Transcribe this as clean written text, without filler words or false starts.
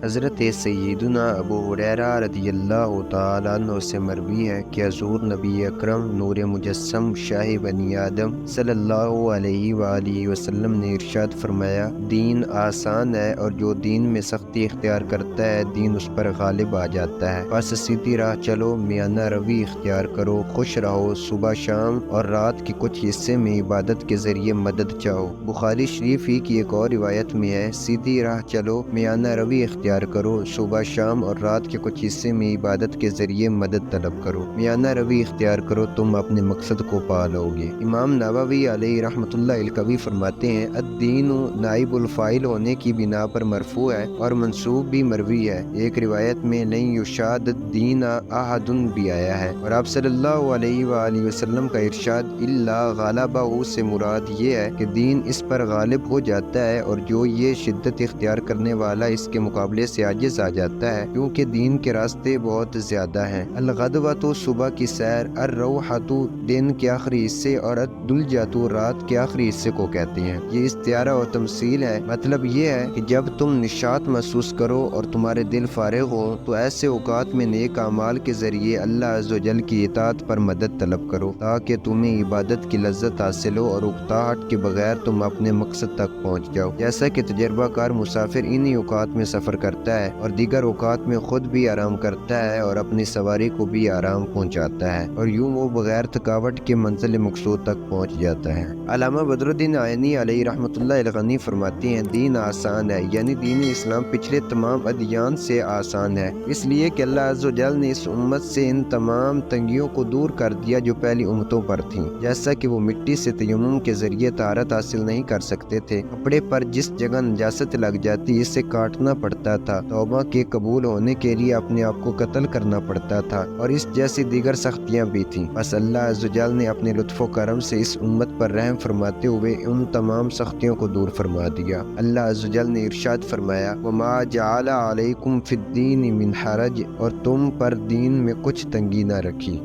حضرت سیدنا ابو ہریرہ رضی اللہ تعالیٰ عنہ سے مروی ہے کہ حضور نبی اکرم نور مجسم شاہ بنی آدم صلی اللہ علیہ وآلہ وسلم نے ارشاد فرمایا، دین آسان ہے اور جو دین میں سختی اختیار کرتا ہے دین اس پر غالب آ جاتا ہے۔ بس سیدھی راہ چلو، میانہ روی اختیار کرو، خوش رہو، صبح شام اور رات کے کچھ حصے میں عبادت کے ذریعے مدد چاہو۔ بخاری شریف ہی کی ایک اور روایت میں ہے، سیدھی راہ چلو، میانہ روی اختیار کرو، صبح شام اور رات کے کچھ حصے میں عبادت کے ذریعے مدد طلب کرو۔ میانہ روی اختیار کرو، تم اپنے مقصد کو پا لو گے۔ امام نووی علیہ رحمۃ اللہ القوی فرماتے ہیں، الدین نائب الفاعل ہونے کی بنا پر مرفوع ہے اور منصوب بھی مروی ہے۔ ایک روایت میں لن یشاد الدین احد بھی آیا ہے، اور آپ صلی اللہ علیہ وآلہ وسلم کا ارشاد الا غلبہ سے مراد یہ ہے کہ دین اس پر غالب ہو جاتا ہے، اور جو یہ شدت اختیار کرنے والا اس کے مقابلے سے عاجز آ جاتا ہے، کیونکہ دین کے راستے بہت زیادہ ہیں۔ الغدوۃ صبح کی سیر، الروحۃ دن کے آخری حصے، اور الدلجۃ رات کے آخری حصے کو کہتے ہیں۔ یہ استعارہ اور تمثیل ہے، مطلب یہ ہے کہ جب تم نشاط محسوس کرو اور تمہارے دل فارغ ہو تو ایسے اوقات میں نیک اعمال کے ذریعے اللہ عز و جل کی اطاعت پر مدد طلب کرو، تاکہ تمہیں عبادت کی لذت حاصل ہو اور اکتاہٹ کے بغیر تم اپنے مقصد تک پہنچ جاؤ۔ جیسا کہ تجربہ کار مسافر انہی اوقات میں سفر کرتا ہے اور دیگر اوقات میں خود بھی آرام کرتا ہے اور اپنی سواری کو بھی آرام پہنچاتا ہے، اور یوں وہ بغیر تھکاوٹ کے منزل مقصود تک پہنچ جاتا ہے۔ علامہ بدر الدین عینی علیہ رحمۃ اللہ الغنی فرماتے ہیں، دین آسان ہے، یعنی دین اسلام پچھلے تمام ادیان سے آسان ہے، اس لیے کہ اللہ عز و جل نے اس امت سے ان تمام تنگیوں کو دور کر دیا جو پہلی امتوں پر تھیں، جیسا کہ وہ مٹی سے تیمم کے ذریعے طہارت حاصل نہیں کر سکتے تھے، کپڑے پر جس جگہ نجاست لگ جاتی اسے کاٹنا پڑتا تھا، توبہ کے قبول ہونے کے لیے اپنے آپ کو قتل کرنا پڑتا تھا، اور اس جیسی دیگر سختیاں بھی تھیں۔ بس اللہ عز و جل نے اپنے لطف و کرم سے اس امت پر رحم فرماتے ہوئے ان تمام سختیوں کو دور فرما دیا۔ اللہ عز و جل نے ارشاد فرمایا، وَمَا جَعَلَ عَلَيْكُمْ فِي الدِّينِ مِنْ حَرَجٍ، اور تم پر دین میں کچھ تنگی نہ رکھی۔